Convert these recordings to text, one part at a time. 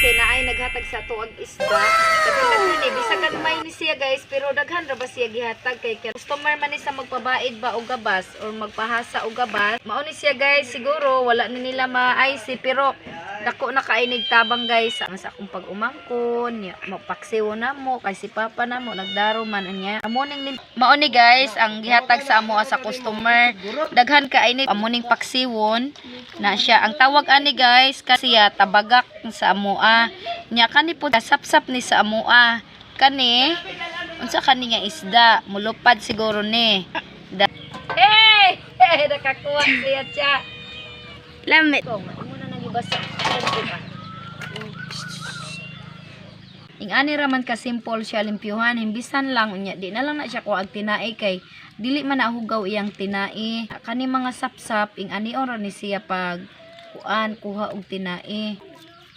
kay naay naghatag sa tuag isda. Daghan ni bisagan may ni siya guys, pero daghan ra ba siya gihatag kay customer man ni sa magpabaid ba og gabas or magpahasa og gabas. Mao ni siya guys, siguro wala ni nila ma-IC pero dako na kainig tabang guys sa akong pag-umangkon, mapaksiw na mo kay si papa na mo nagdaro man anya. Amuning mao ni guys ang gihatag sa amo sa customer. Daghan kainig amuning paksiwon na siya. Ang tawag ani guys kasi tabagak sa amoa nya kani po sapsap ni sa amoa kani unsa kani nga isda mulupad siguro ni hey nakakuha siya siya lamit ko muna nang ibasa ingani raman ka simple siya limpyuhan himbisan lang unya di na lang na siya kuag tinai kay dili man nahugaw iyang tinai kani mga sapsap ingani ora ni siya pag kuha og tinai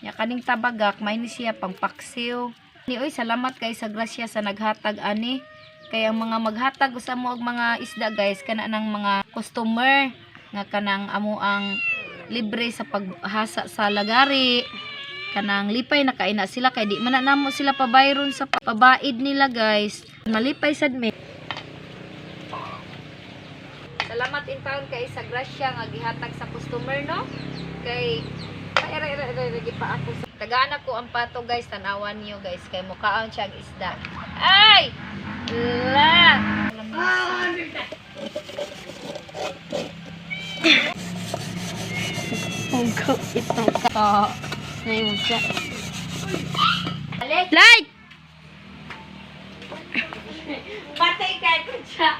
nya kaning tabagak may ni siya pang paksiw ni oy salamat kay sa grasya sa naghatag ani kay ang mga maghatag sa mo og mga isda guys kana nang mga customer nga kanang amo ang libre sa paghasa sa lagari kanang lipay na kaina sila kay di man na namo sila pabayron sa pabaid nila guys malipay sad me. Salamat in town kay sa grasya nga gihatag sa customer no kay pa ako tagaan ako ang pato guys tanawan niyo guys kay mukhaon siya ang isda ay la pungko itong ka ngayon siya like patay kay ko siya.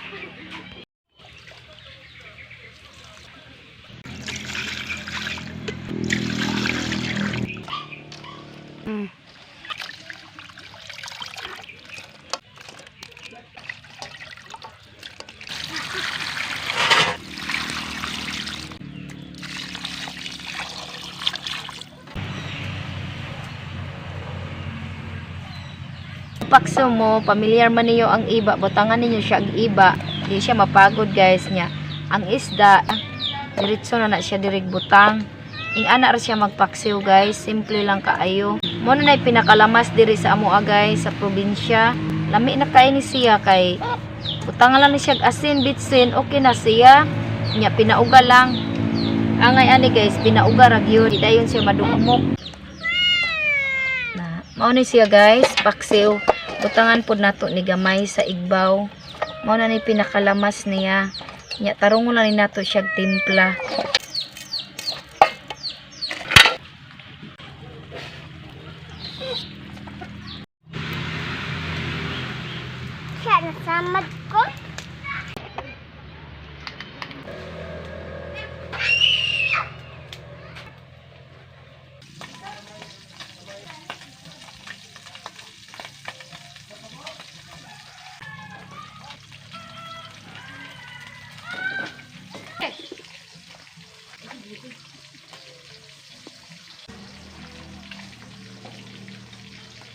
Pakso mo, pamilyar man niyo ang iba, butangan ninyo siya ang iba, di siya mapagod guys niya. Ang isda, diretso na siya dirig butang. Ing ana ra siya magpaksiw guys, simple lang kaayo. Mo na pinakalamas diri sa amoa guys sa probinsya. Lami na kay ni siya kay butangan lang ni siya asin bitsin, okay na siya. Nya pinauga lang. Angay ani guys, pinauga ra gyud, di dayon siya madumok. Na, mao ni siya guys, paksiw. Butangan pod nato ni gamay sa igbaw. Mao na ni pinakalamas niya. Nya tarungon na ni nato siya timpla. Siya nasamad ko.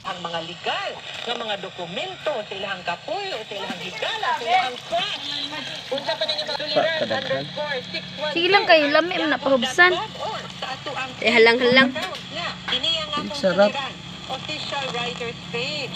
Ang mga legal nga mga dokumento sa ilahang kapoy o sa ilahang higala sa ilahang swat. Unsa pa ninyo _61. Sige lang kayo, lami na pahubsan. Halang-halang. Sarap. Official writer's page.